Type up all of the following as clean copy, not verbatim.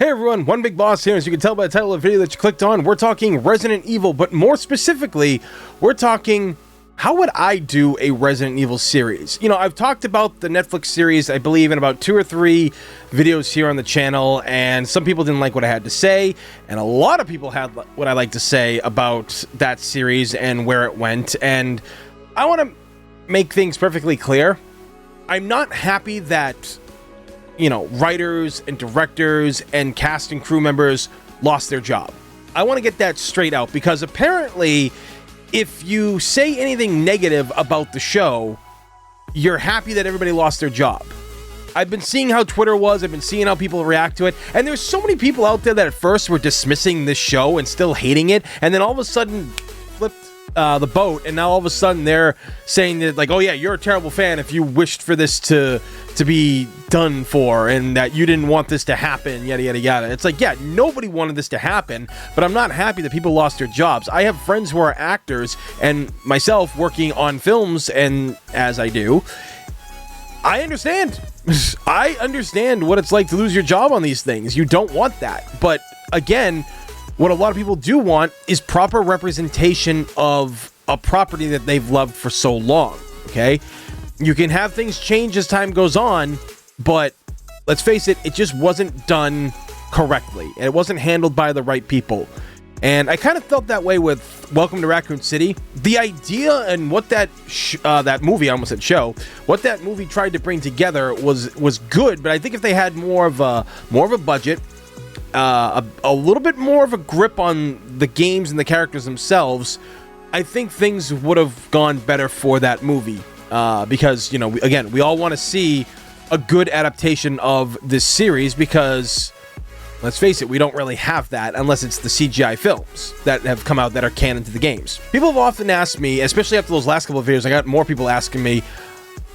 Hey everyone, One Big Boss here. As you can tell by the title of the video that you clicked on, we're talking Resident Evil, but more specifically, we're talking how would I do a Resident Evil series? You know, I've talked about the Netflix series, I believe, in about 2 or 3 videos here on the channel, and some people didn't like what I had to say, and a lot of people had what I like to say about that series and where it went, and I want to make things perfectly clear. I'm not happy that, you know, writers and directors and cast and crew members lost their job. I want to get that straight out because apparently if you say anything negative about the show, you're happy that everybody lost their job. I've been seeing how Twitter was, I've been seeing how people react to it, and there's so many people out there that at first were dismissing this show and still hating it, and then all of a sudden flipped the boat, and now all of a sudden they're saying that, like, oh yeah, you're a terrible fan if you wished for this to be done for, and that you didn't want this to happen, yada yada yada. It's like, yeah, nobody wanted this to happen, but I'm not happy that people lost their jobs. I have friends who are actors, and myself working on films, and as I do, I understand. I understand what it's like to lose your job on these things. You don't want that, but again, what a lot of people do want is proper representation of a property that they've loved for so long, okay? You can have things change as time goes on, but let's face it, it just wasn't done correctly, and it wasn't handled by the right people. And I kind of felt that way with Welcome to Raccoon City. The idea and what that movie, I almost said show, what that movie tried to bring together was good, but I think if they had more of a budget, a little bit more of a grip on the games and the characters themselves, I think things would have gone better for that movie. Because, you know, again, we all want to see a good adaptation of this series because, let's face it, we don't really have that unless it's the CGI films that have come out that are canon to the games. People have often asked me, especially after those last couple of videos, I got more people asking me,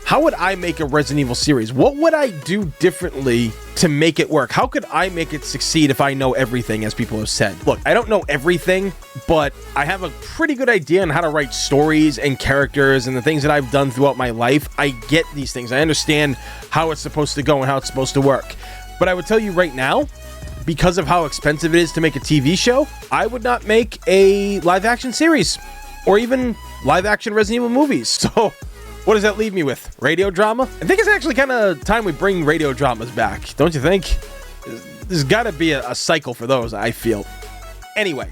how would I make a Resident Evil series? What would I do differently to make it work? How could I make it succeed if I know everything, as people have said? Look, I don't know everything, but I have a pretty good idea on how to write stories and characters and the things that I've done throughout my life. I get these things. I understand how it's supposed to go and how it's supposed to work. But I would tell you right now, because of how expensive it is to make a TV show, I would not make a live-action series or even live-action Resident Evil movies. So what does that leave me with? Radio drama? I think it's actually kind of time we bring radio dramas back, don't you think? There's got to be a cycle for those, I feel. Anyway,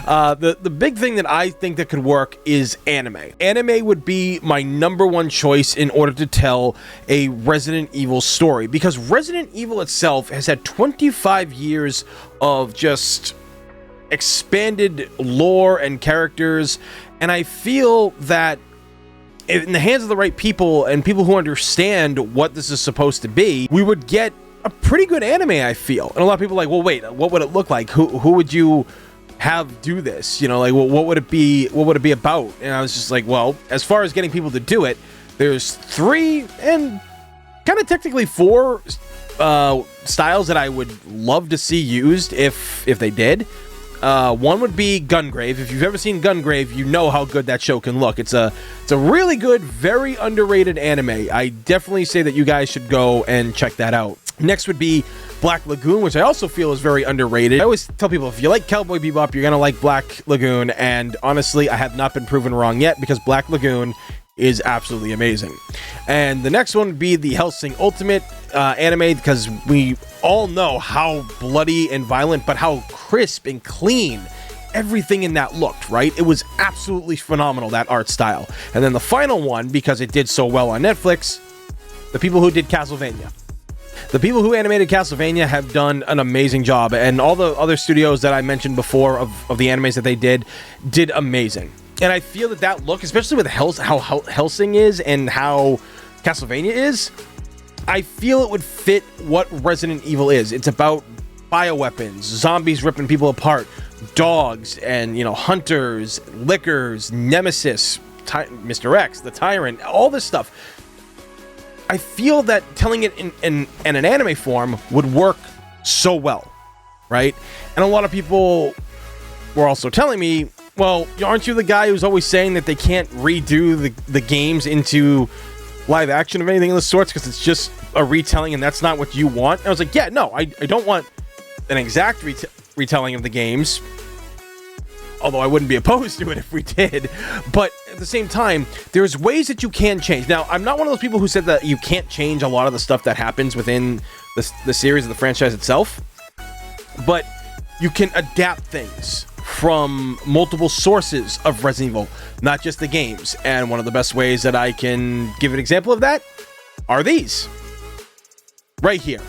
the big thing that I think that could work is anime. Anime would be my #1 choice in order to tell a Resident Evil story, because Resident Evil itself has had 25 years of just expanded lore and characters, and I feel that in the hands of the right people and people who understand what this is supposed to be, we would get a pretty good anime, I feel. And a lot of people are like, well, wait, what would it look like? Who would you have do this? You know, like, well, what would it be about? And I was just like, well, as far as getting people to do it, there's 3 and kind of technically 4 styles that I would love to see used if they did. One would be Gungrave. If you've ever seen Gungrave, you know how good that show can look. It's a really good, very underrated anime. I definitely say that you guys should go and check that out. Next would be Black Lagoon, which I also feel is very underrated. I always tell people, if you like Cowboy Bebop, you're gonna like Black Lagoon, and honestly, I have not been proven wrong yet, because Black Lagoon is absolutely amazing. And the next one would be the Hellsing Ultimate anime, because we all know how bloody and violent, but how crisp and clean everything in that looked, right? It was absolutely phenomenal, that art style. And then the final one, because it did so well on Netflix, the people who did Castlevania. The people who animated Castlevania have done an amazing job, and all the other studios that I mentioned before of the animes that they did amazing. And I feel that look, especially with how Hellsing is and how Castlevania is, I feel it would fit what Resident Evil is. It's about bioweapons, zombies ripping people apart, dogs, and, you know, hunters, lickers, Nemesis, Mr. X, the Tyrant, all this stuff. I feel that telling it in an anime form would work so well, right? And a lot of people were also telling me, well, aren't you the guy who's always saying that they can't redo the games into live action of anything of the sorts because it's just a retelling and that's not what you want? And I was like, yeah, no, I don't want an exact retelling of the games, although I wouldn't be opposed to it if we did. But at the same time, there's ways that you can change. Now, I'm not one of those people who said that you can't change a lot of the stuff that happens within the series of the franchise itself, but you can adapt things from multiple sources of Resident Evil, not just the games. And one of the best ways that I can give an example of that are these right here,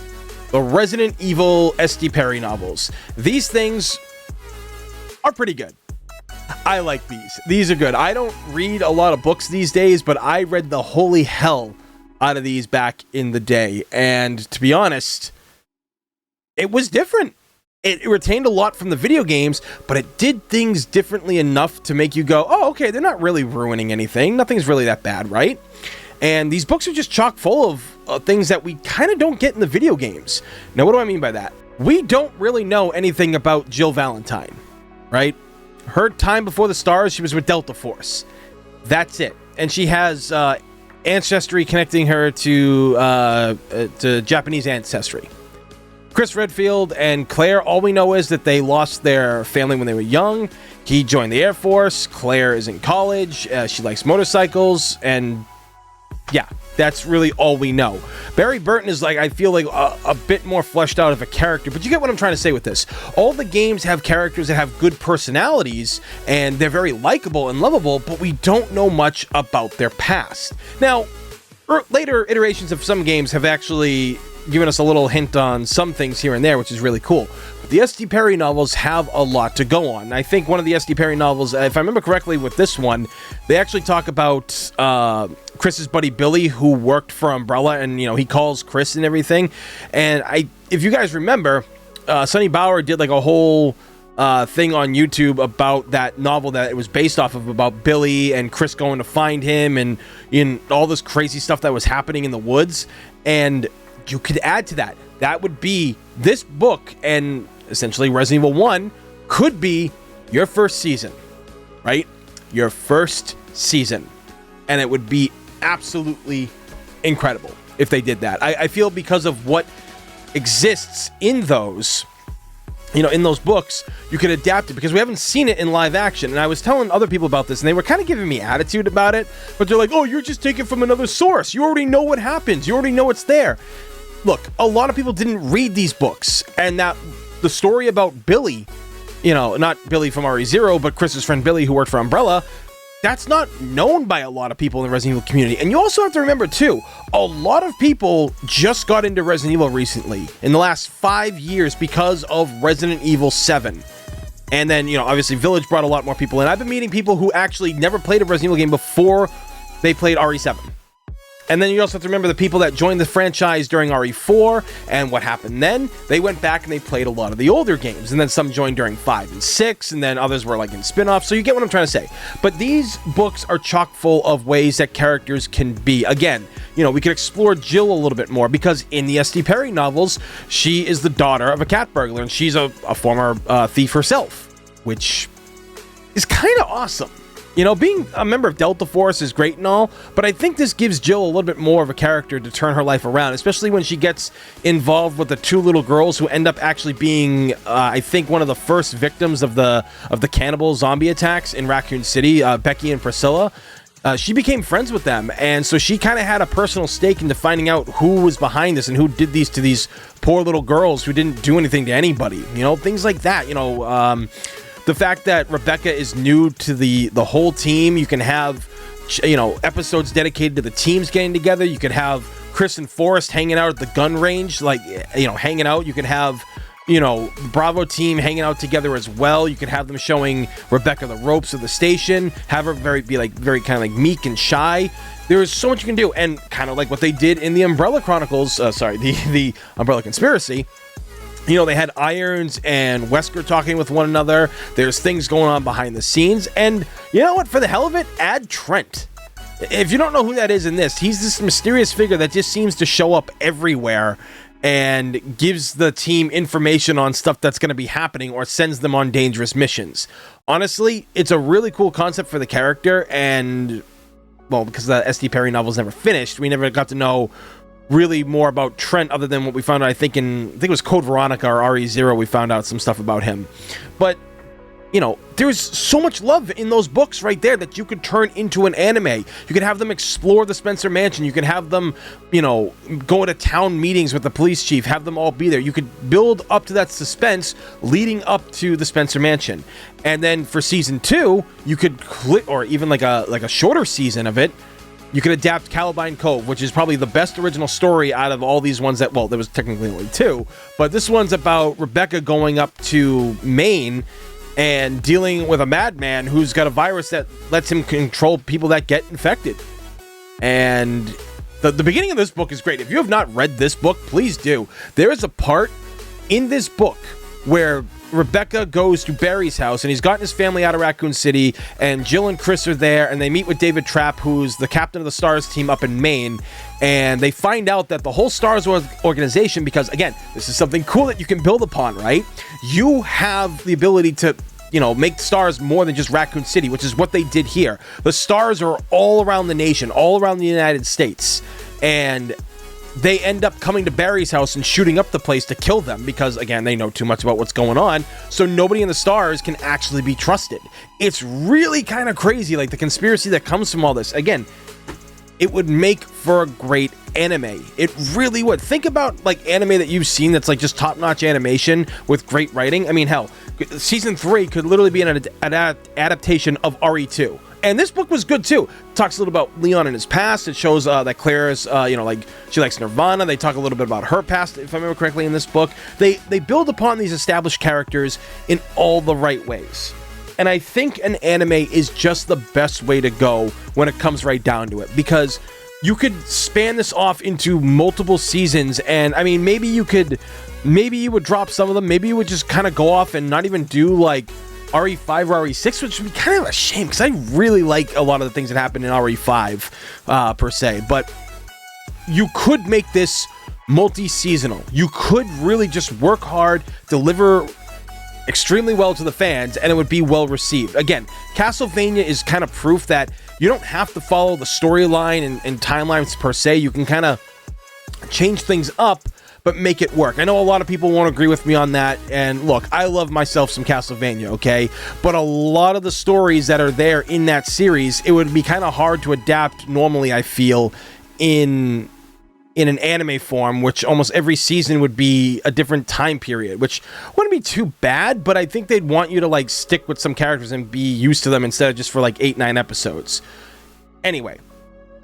the Resident Evil S.D. Perry novels. These things are pretty good. I like these. These are good. I don't read a lot of books these days, but I read the holy hell out of these back in the day. And to be honest, it was different. It retained a lot from the video games, but it did things differently enough to make you go, oh, okay, they're not really ruining anything. Nothing's really that bad, right? And these books are just chock full of things that we kind of don't get in the video games. Now, what do I mean by that? We don't really know anything about Jill Valentine, right? Her time before the stars, she was with Delta Force. That's it. And she has ancestry connecting her to Japanese ancestry. Chris Redfield and Claire, all we know is that they lost their family when they were young. He joined the Air Force. Claire is in college. She likes motorcycles. And yeah, that's really all we know. Barry Burton is like, I feel like a bit more fleshed out of a character, but you get what I'm trying to say with this. All the games have characters that have good personalities, and they're very likable and lovable, but we don't know much about their past. Now, later iterations of some games have actually given us a little hint on some things here and there, which is really cool. But the S.D. Perry novels have a lot to go on. I think one of the S.D. Perry novels, if I remember correctly with this one, they actually talk about Chris's buddy Billy, who worked for Umbrella, and he calls Chris and everything. And if you guys remember, Sonny Bauer did like a whole thing on YouTube about that novel that it was based off of, about Billy and Chris going to find him and in all this crazy stuff that was happening in the woods. And you could add to that. That would be this book, and essentially Resident Evil 1 could be your first season, right? Your first season. And it would be absolutely incredible if they did that. I feel because of what exists in those, in those books, you could adapt it, because we haven't seen it in live action. And I was telling other people about this, and they were kind of giving me attitude about it, but they're like, oh, you're just taking from another source. You already know what happens. You already know what's there. Look, a lot of people didn't read these books, and that the story about Billy, not Billy from RE0, but Chris's friend Billy, who worked for Umbrella, that's not known by a lot of people in the Resident Evil community. And you also have to remember, too, a lot of people just got into Resident Evil recently, in the last 5 years, because of Resident Evil 7. And then, obviously, Village brought a lot more people in. I've been meeting people who actually never played a Resident Evil game before they played RE7. And then you also have to remember the people that joined the franchise during RE4 and what happened then. They went back and they played a lot of the older games. And then some joined during 5 and 6, and then others were like in spin-offs. So you get what I'm trying to say. But these books are chock full of ways that characters can be. Again, we could explore Jill a little bit more, because in the S.D. Perry novels, she is the daughter of a cat burglar, and she's a former thief herself, which is kind of awesome. Being a member of Delta Force is great and all, but I think this gives Jill a little bit more of a character to turn her life around, especially when she gets involved with the two little girls who end up actually being, I think, one of the first victims of the cannibal zombie attacks in Raccoon City, Becky and Priscilla. She became friends with them, and so she kind of had a personal stake into finding out who was behind this and who did these to these poor little girls who didn't do anything to anybody. Things like that. The fact that Rebecca is new to the whole team. You can have, episodes dedicated to the teams getting together. You could have Chris and Forrest hanging out at the gun range, hanging out. You could have, the Bravo team hanging out together as well. You could have them showing Rebecca the ropes of the station, have her very kind of like meek and shy. There is so much you can do, and kind of like what they did in the Umbrella Chronicles, the Umbrella Conspiracy. They had Irons and Wesker talking with one another. There's things going on behind the scenes. And you know what? For the hell of it, add Trent. If you don't know who that is in this, he's this mysterious figure that just seems to show up everywhere and gives the team information on stuff that's going to be happening or sends them on dangerous missions. Honestly, it's a really cool concept for the character. And, well, because the S.D. Perry novels never finished, we never got to know really more about Trent, other than what we found out, I think it was Code Veronica or RE0, we found out some stuff about him. But, you know, there's so much love in those books right there that you could turn into an anime. You could have them explore the Spencer Mansion. You could have them, you know, go to town meetings with the police chief, have them all be there. You could build up to that suspense leading up to the Spencer Mansion. And then for season 2, you could or even like a shorter season of it, you could adapt Columbine Cove, which is probably the best original story out of all these ones that, well, there was technically only 2, but this one's about Rebecca going up to Maine and dealing with a madman who's got a virus that lets him control people that get infected. And the beginning of this book is great. If you have not read this book, please do. There is a part in this book where Rebecca goes to Barry's house, and he's gotten his family out of Raccoon City, and Jill and Chris are there, and they meet with David Trapp, who's the captain of the STARS team up in Maine, and they find out that the whole STARS organization, because, again, this is something cool that you can build upon, right? You have the ability to, you know, make STARS more than just Raccoon City, which is what they did here. The STARS are all around the nation, all around the United States, and they end up coming to Barry's house and shooting up the place to kill them because, again, they know too much about what's going on, so nobody in the STARS can actually be trusted. It's really kind of crazy, like the conspiracy that comes from all this. Again, it would make for a great anime. It really would. Think about like anime that you've seen that's like just top-notch animation with great writing. I mean, hell, season 3 could literally be an adaptation of RE2. And this book was good too. It talks a little about Leon and his past. It shows that Claire's, you know, like she likes Nirvana. They talk a little bit about her past, if I remember correctly, in this book. They build upon these established characters in all the right ways. And I think an anime is just the best way to go when it comes right down to it, because you could span this off into multiple seasons. And I mean, maybe you would drop some of them. Maybe you would just kind of go off and not even do like RE5 or RE6, which would be kind of a shame because I really like a lot of the things that happen in RE5 per se. But you could make this multi-seasonal. You could really just work hard, deliver extremely well to the fans, and it would be well received. Again, Castlevania is kind of proof that you don't have to follow the storyline and timelines per se. You can kind of change things up but make it work. I know a lot of people won't agree with me on that, and look, I love myself some Castlevania, okay? But a lot of the stories that are there in that series, it would be kind of hard to adapt normally, I feel, in an anime form, which almost every season would be a different time period, which wouldn't be too bad, but I think they'd want you to like stick with some characters and be used to them instead of just for like 8-9 episodes. Anyway,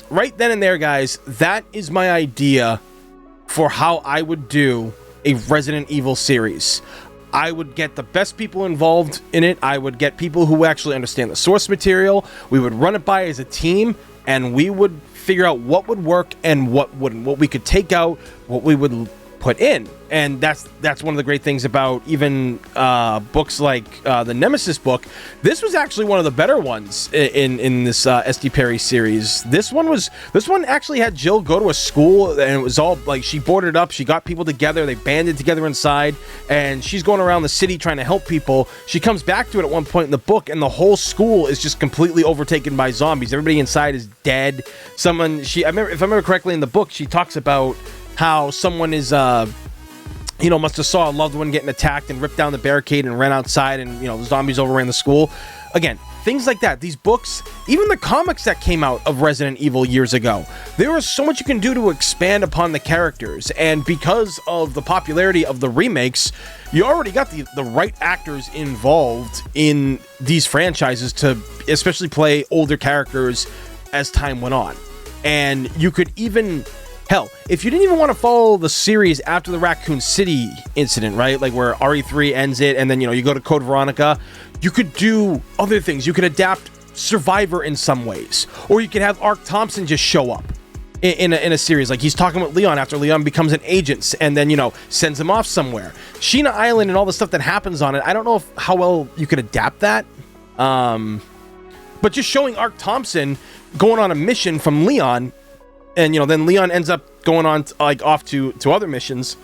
right then and there, guys, that is my idea for how I would do a Resident Evil series. I would get the best people involved in it. I would get people who actually understand the source material. We would run it by as a team, and we would figure out what would work and what wouldn't, what we could take out, what we would put in. And that's one of the great things about even books like the Nemesis book. This was actually one of the better ones in this S.D. Perry series. This one actually had Jill go to a school, and it was all like she boarded up, she got people together, they banded together inside, and she's going around the city trying to help people. She comes back to it at one point in the book, and the whole school is just completely overtaken by zombies. Everybody inside is dead. If I remember correctly in the book, she talks about how someone is must have saw a loved one getting attacked and ripped down the barricade and ran outside, and the zombies overran the school. Again, things like that. These books, even the comics that came out of Resident Evil years ago, there was so much you can do to expand upon the characters, and because of the popularity of the remakes, you already got the right actors involved in these franchises to especially play older characters as time went on. And you could even, hell, if you didn't even want to follow the series after the Raccoon City incident, right? Like where RE3 ends it, and then, you go to Code Veronica, you could do other things. You could adapt Survivor in some ways. Or you could have Ark Thompson just show up in a series. Like he's talking with Leon after Leon becomes an agent and then, sends him off somewhere. Sheena Island and all the stuff that happens on it, I don't know how well you could adapt that. But just showing Ark Thompson going on a mission from Leon, and then Leon ends up going on off to other missions.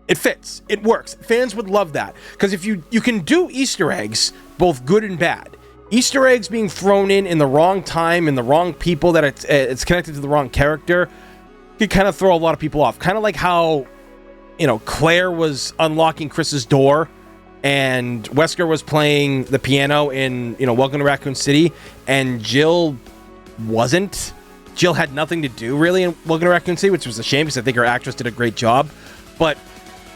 It fits. It works. Fans would love that, because if you can do Easter eggs, both good and bad. Easter eggs being thrown in the wrong time and the wrong people, that it's connected to the wrong character. could kind of throw a lot of people off. Kind of like how, Claire was unlocking Chris's door and Wesker was playing the piano in, Welcome to Raccoon City, and Jill wasn't. Jill had nothing to do really in Welcome to Raccoon City, which was a shame because I think her actress did a great job. But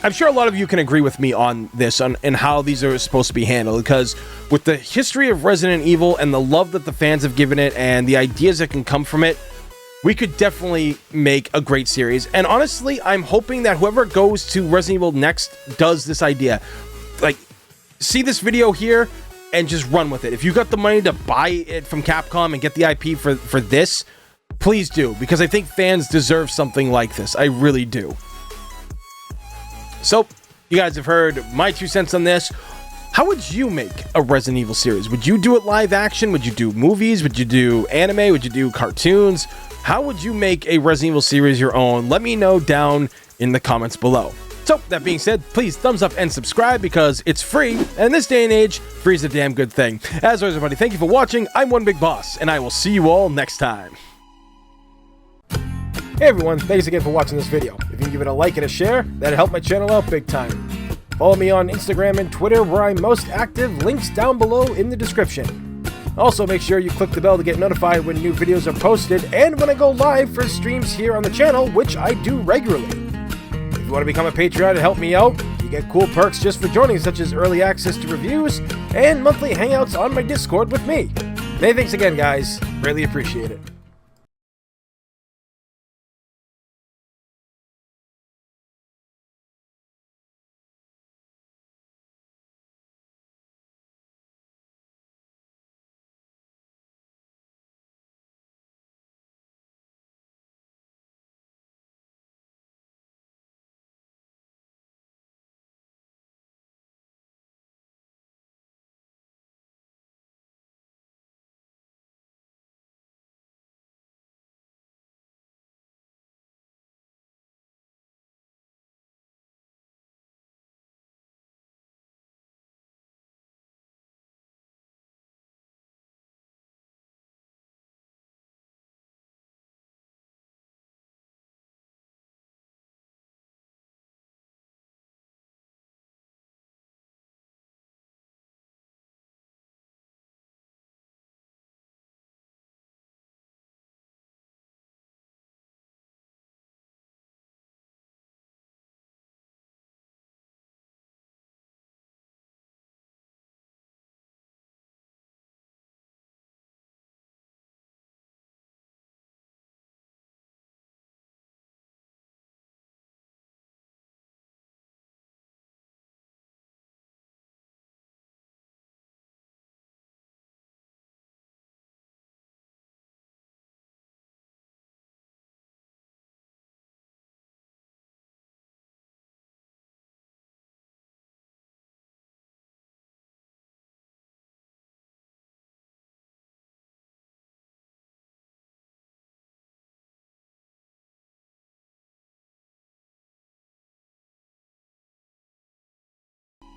I'm sure a lot of you can agree with me on this, and how these are supposed to be handled, because with the history of Resident Evil and the love that the fans have given it and the ideas that can come from it, we could definitely make a great series. And honestly, I'm hoping that whoever goes to Resident Evil next does this idea. Like, see this video here and just run with it. If you got the money to buy it from Capcom and get the IP for this, please do, because I think fans deserve something like this. I really do. So, you guys have heard my 2 cents on this. How would you make a Resident Evil series? Would you do it live action? Would you do movies? Would you do anime? Would you do cartoons? How would you make a Resident Evil series your own? Let me know down in the comments below. So, that being said, please thumbs up and subscribe because it's free, and in this day and age, free is a damn good thing. As always, everybody, thank you for watching. I'm One Big Boss, and I will see you all next time. Hey everyone, thanks again for watching this video. If you can give it a like and a share, that'd help my channel out big time. Follow me on Instagram and Twitter where I'm most active, links down below in the description. Also make sure you click the bell to get notified when new videos are posted and when I go live for streams here on the channel, which I do regularly. If you want to become a Patreon to help me out, you get cool perks just for joining, such as early access to reviews and monthly hangouts on my Discord with me. Many thanks again guys, greatly appreciate it.